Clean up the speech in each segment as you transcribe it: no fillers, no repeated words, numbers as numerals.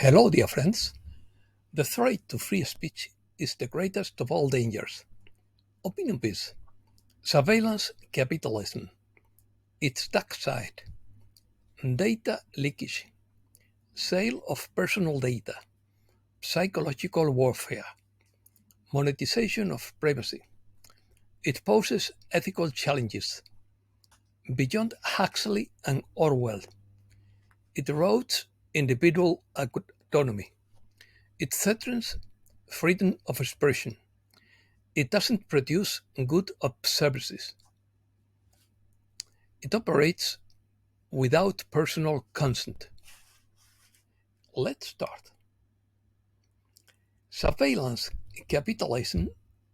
Hello, dear friends. The threat to free speech is the greatest of all dangers. Opinion piece, surveillance capitalism, its dark side, data leakage, sale of personal data, psychological warfare, monetization of privacy. It poses ethical challenges. Beyond Huxley and Orwell, it erodes individual autonomy. It threatens freedom of expression. It doesn't produce good services. It operates without personal consent. Let's start. Surveillance capitalism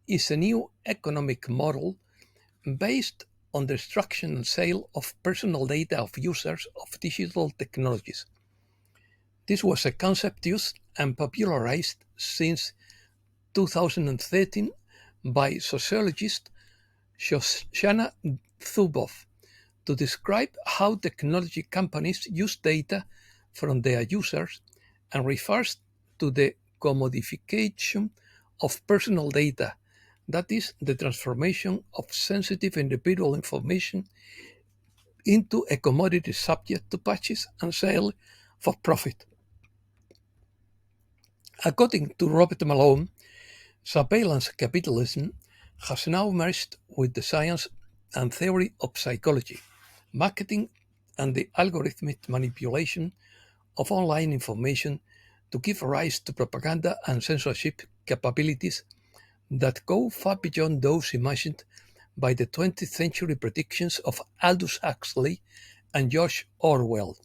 is a new economic model based on the extraction and sale of personal data of users of digital technologies. This was a concept used and popularized since 2013 by sociologist Shoshana Zuboff to describe how technology companies use data from their users and refers to the commodification of personal data, that is, the transformation of sensitive individual information into a commodity subject to purchase and sale for profit. According to Robert Malone, surveillance capitalism has now merged with the science and theory of psychology, marketing, and the algorithmic manipulation of online information to give rise to propaganda and censorship capabilities that go far beyond those imagined by the 20th century predictions of Aldous Huxley and George Orwell.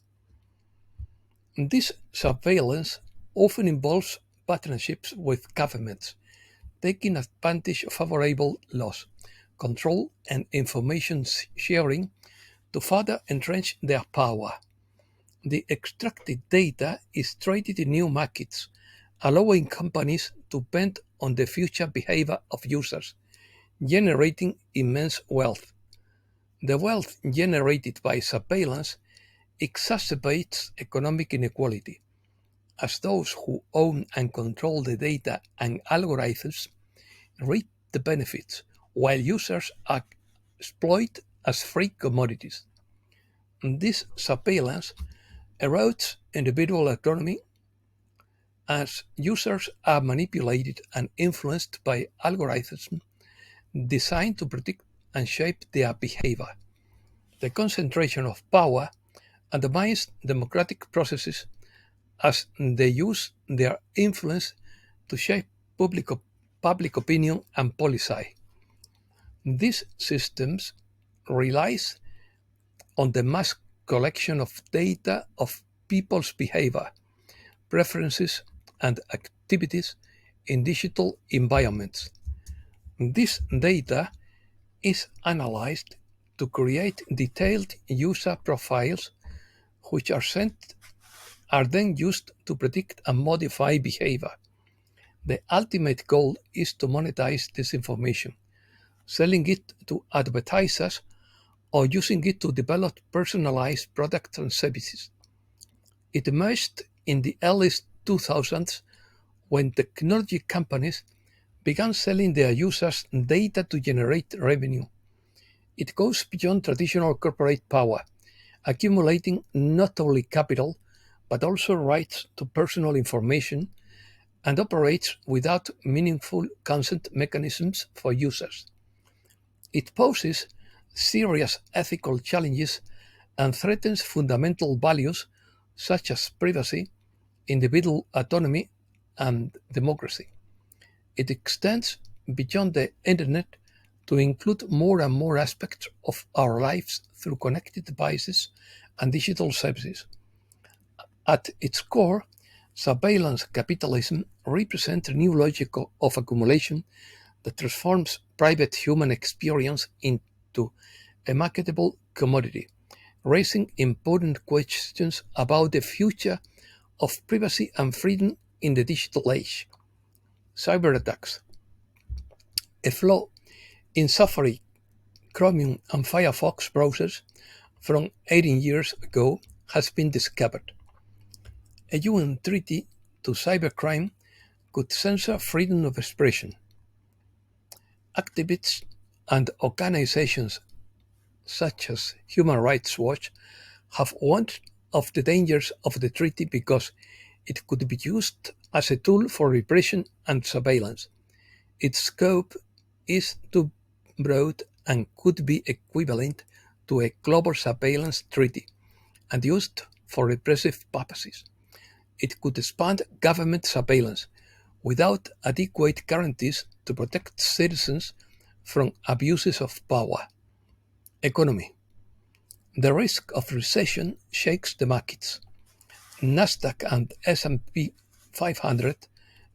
This surveillance often involves partnerships with governments, taking advantage of favorable laws, control, and information sharing to further entrench their power. The extracted data is traded in new markets, allowing companies to bet on the future behavior of users, generating immense wealth. The wealth generated by surveillance exacerbates economic inequality, as those who own and control the data and algorithms reap the benefits, while users are exploited as free commodities. This surveillance erodes individual autonomy as users are manipulated and influenced by algorithms designed to predict and shape their behavior. The concentration of power undermines democratic processes as they use their influence to shape public opinion and policy. These systems relies on the mass collection of data of people's behavior, preferences, and activities in digital environments. This data is analyzed to create detailed user profiles which are then used to predict and modify behavior. The ultimate goal is to monetize this information, selling it to advertisers or using it to develop personalized products and services. It emerged in the early 2000s when technology companies began selling their users data to generate revenue. It goes beyond traditional corporate power, accumulating not only capital but also rights to personal information, and operates without meaningful consent mechanisms for users. It poses serious ethical challenges and threatens fundamental values such as privacy, individual autonomy, and democracy. It extends beyond the internet to include more and more aspects of our lives through connected devices and digital services. At its core, surveillance capitalism represents a new logic of accumulation that transforms private human experience into a marketable commodity, raising important questions about the future of privacy and freedom in the digital age. Cyber attacks. A flaw in Safari, Chromium, and Firefox browsers from 18 years ago has been discovered. A UN treaty to cybercrime could censor freedom of expression. Activists and organizations such as Human Rights Watch have warned of the dangers of the treaty because it could be used as a tool for repression and surveillance. Its scope is too broad and could be equivalent to a global surveillance treaty and used for repressive purposes. It could expand government surveillance without adequate guarantees to protect citizens from abuses of power. Economy. The risk of recession shakes the markets. Nasdaq and S&P 500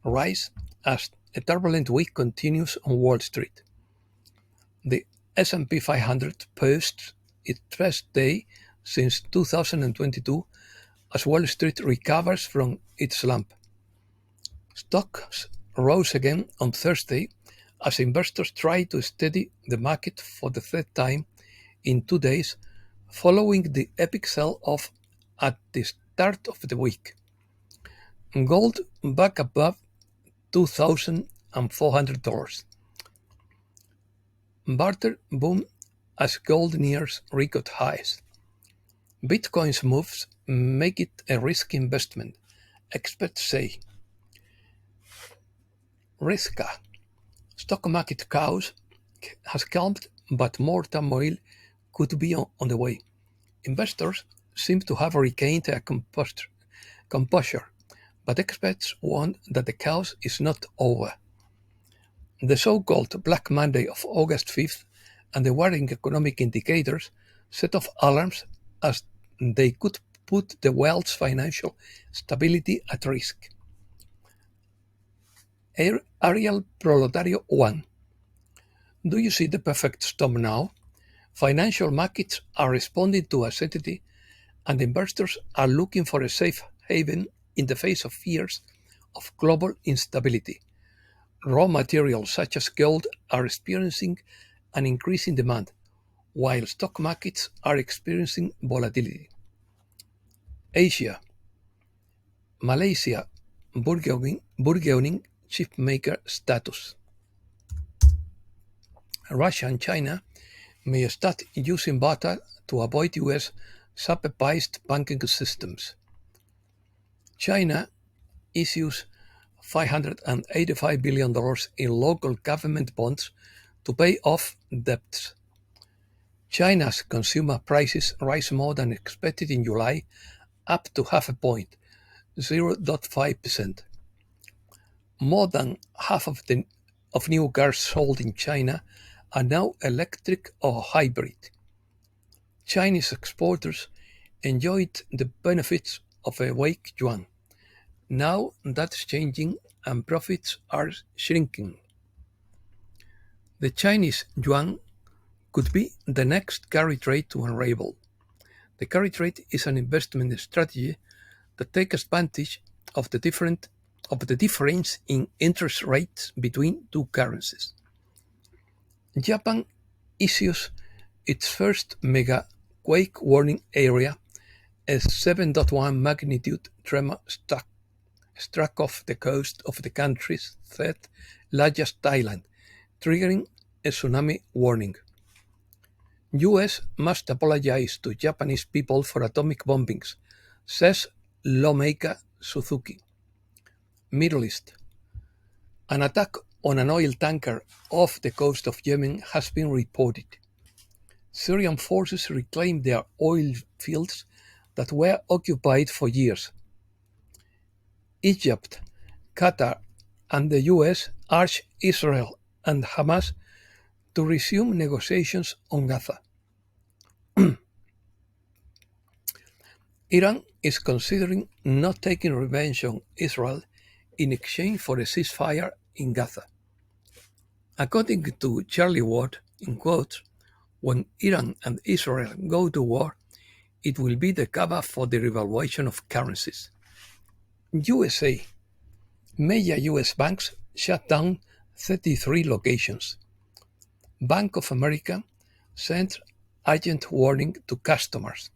rise as a turbulent week continues on Wall Street. The S&P 500 posts its best day since 2022 as Wall Street recovers from its slump. Stocks rose again on Thursday as investors try to steady the market for the third time in 2 days following the epic sell-off at the start of the week. Gold back above $2,400. Barter boom as gold nears record highs. Bitcoin's moves make it a risky investment, experts say. Riska. Stock market chaos has calmed, but more turmoil could be on the way. Investors seem to have regained their composure, but experts warn that the chaos is not over. The so-called Black Monday of August 5th and the worrying economic indicators set off alarms as they could put the world's financial stability at risk. Ariel Proletario 1. Do you see the perfect storm now? Financial markets are responding to uncertainty, and investors are looking for a safe haven in the face of fears of global instability. Raw materials such as gold are experiencing an increase in demand, while stock markets are experiencing volatility. Asia. Malaysia burgeoning chipmaker status. Russia and China may start using barter to avoid US supervised banking systems. China issues $585 billion in local government bonds to pay off debts. China's consumer prices rise more than expected in July, up to half a point, 0.5%. More than half of new cars sold in China are now electric or hybrid. Chinese exporters enjoyed the benefits of a weak yuan. Now that's changing and profits are shrinking. The Chinese yuan could be the next carry trade to unravel. The carry trade is an investment strategy that takes advantage of the difference in interest rates between two currencies. Japan issues its first mega quake warning area, a 7.1 magnitude tremor struck off the coast of the country's third largest island, triggering a tsunami warning. US must apologize to Japanese people for atomic bombings, says lawmaker Suzuki. Middle East. An attack on an oil tanker off the coast of Yemen has been reported. Syrian forces reclaimed their oil fields that were occupied for years. Egypt, Qatar, and the US urge Israel and Hamas to resume negotiations on Gaza. Iran is considering not taking revenge on Israel in exchange for a ceasefire in Gaza. According to Charlie Ward, in quotes, when Iran and Israel go to war, it will be the cover for the revaluation of currencies. USA. Major US banks shut down 33 locations. Bank of America sent urgent warning to customers.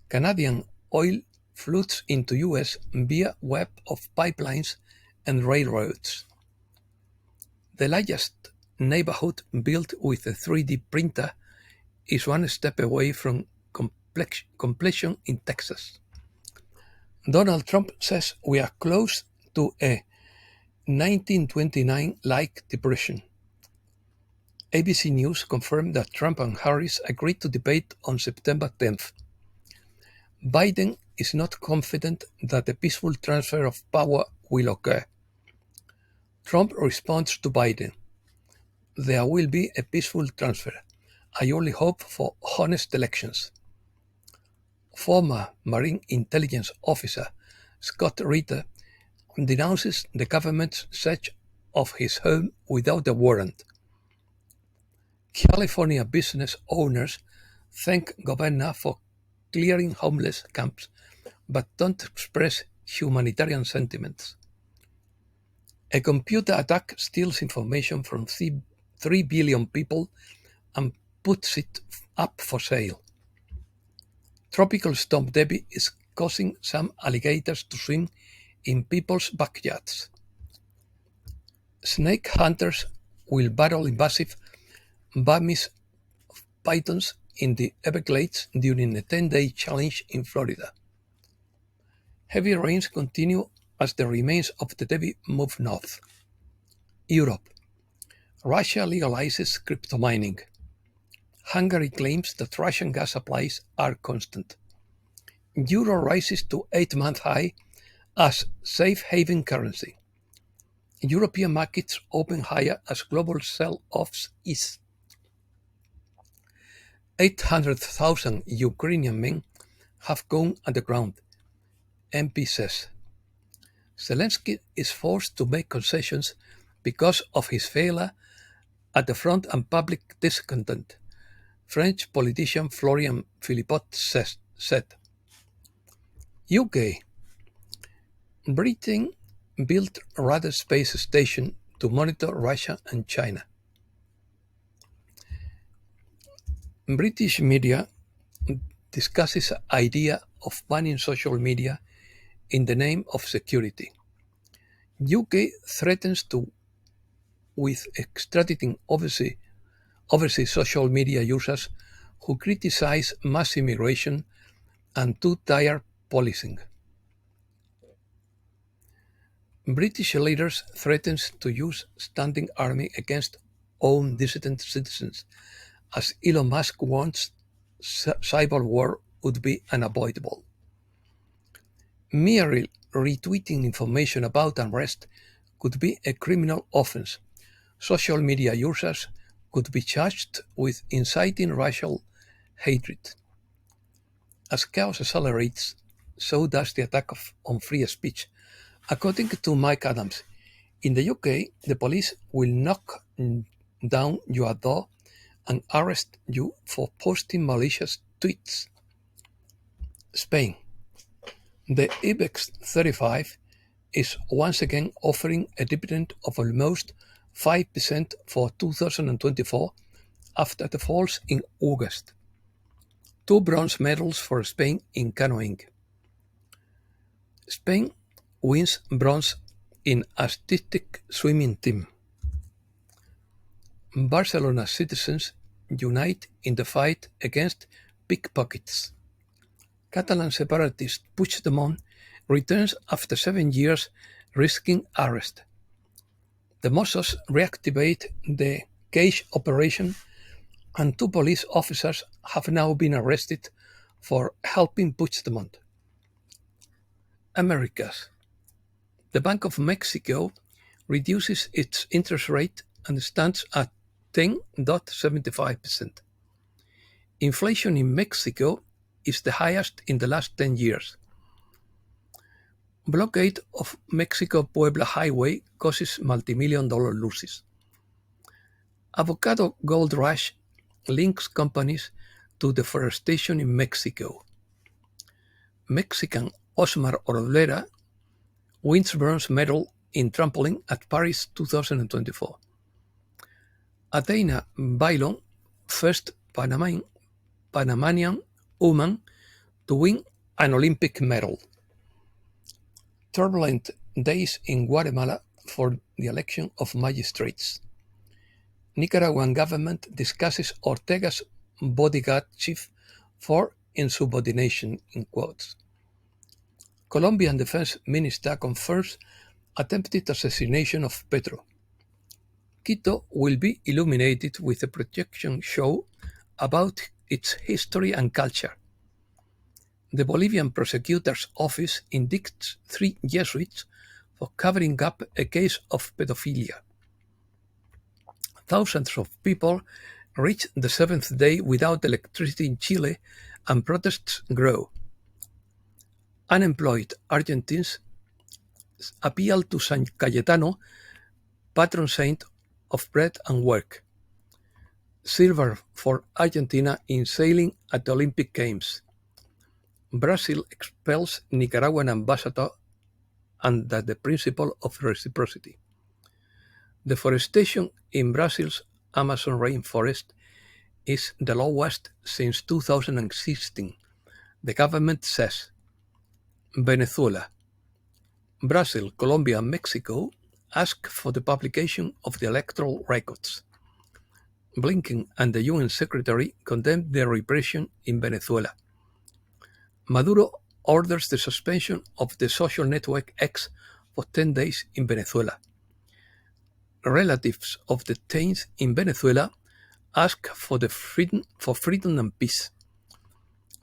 Canadian oil floods into US via web of pipelines and railroads. The largest neighborhood built with a 3D printer is one step away from completion in Texas. Donald Trump says we are close to a 1929-like depression. ABC News confirmed that Trump and Harris agreed to debate on September 10th. Biden is not confident that a peaceful transfer of power will occur. Trump responds to Biden. There will be a peaceful transfer. I only hope for honest elections. Former Marine Intelligence Officer Scott Ritter denounces the government's search of his home without a warrant. California business owners thank governor for clearing homeless camps, but don't express humanitarian sentiments. A computer attack steals information from 3 billion people and puts it up for sale. Tropical storm Debbie is causing some alligators to swim in people's backyards. Snake hunters will battle invasive Burmese pythons in the Everglades during a 10-day challenge in Florida. Heavy rains continue as the remains of the Debbie move north. Europe. Russia legalizes crypto mining. Hungary claims that Russian gas supplies are constant. Euro rises to 8-month high as safe haven currency. European markets open higher as global sell-offs ease. 800,000 Ukrainian men have gone underground, MP says. Zelensky is forced to make concessions because of his failure at the front and public discontent, French politician Florian Philippot said. UK. Britain built a radar space station to monitor Russia and China. British media discusses the idea of banning social media in the name of security. UK threatens with extraditing overseas social media users who criticize mass immigration and two-tier policing. British leaders threatens to use standing army against own dissident citizens, as Elon Musk warns cyber war would be unavoidable. Merely retweeting information about unrest could be a criminal offense. Social media users could be charged with inciting racial hatred. As chaos accelerates, so does the attack on free speech. According to Mike Adams, in the UK, the police will knock down your door and arrest you for posting malicious tweets. Spain. The IBEX 35 is once again offering a dividend of almost 5% for 2024 after the falls in August. 2 bronze medals for Spain in canoeing. Spain wins bronze in artistic swimming team. Barcelona citizens unite in the fight against pickpockets. Catalan separatist Puigdemont returns after 7 years risking arrest. The Mossos reactivate the cage operation and 2 police officers have now been arrested for helping Puigdemont. Americas. The Bank of Mexico reduces its interest rate and stands at 10.75%. Inflation in Mexico is the highest in the last 10 years. Blockade of Mexico-Puebla highway causes multi-million-dollar losses. Avocado gold rush links companies to deforestation in Mexico. Mexican Osmar Orlera wins bronze medal in trampoline at Paris 2024. Athena Bailon, first Panamanian woman to win an Olympic medal. turbulent days in Guatemala for the election of magistrates. Nicaraguan government discusses Ortega's bodyguard chief for insubordination, in quotes. Colombian defense minister confirms attempted assassination of Petro. Quito will be illuminated with a projection show about its history and culture. The Bolivian prosecutor's office indicts 3 Jesuits for covering up a case of pedophilia. Thousands of people reach the 7th day without electricity in Chile, and protests grow. Unemployed Argentines appeal to San Cayetano, patron saint of bread and work. Silver for Argentina in sailing at the Olympic Games. Brazil expels Nicaraguan ambassador under the principle of reciprocity. Deforestation in Brazil's Amazon rainforest is the lowest since 2016, the government says. Venezuela. Brazil, Colombia, and Mexico ask for the publication of the electoral records. Blinken and the UN Secretary condemned the repression in Venezuela. Maduro orders the suspension of the social network X for 10 days in Venezuela. Relatives of detained in Venezuela ask for freedom and peace.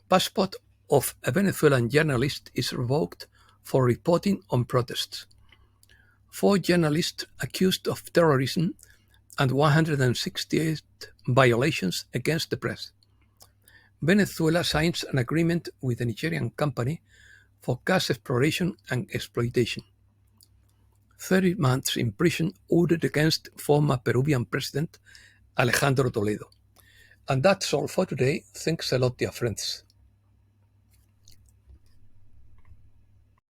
Passport of a Venezuelan journalist is revoked for reporting on protests. 4 journalists accused of terrorism and 168 violations against the press. Venezuela signs an agreement with a Nigerian company for gas exploration and exploitation. 30 months in prison ordered against former Peruvian President Alejandro Toledo. And that's all for today. Thanks a lot, dear friends.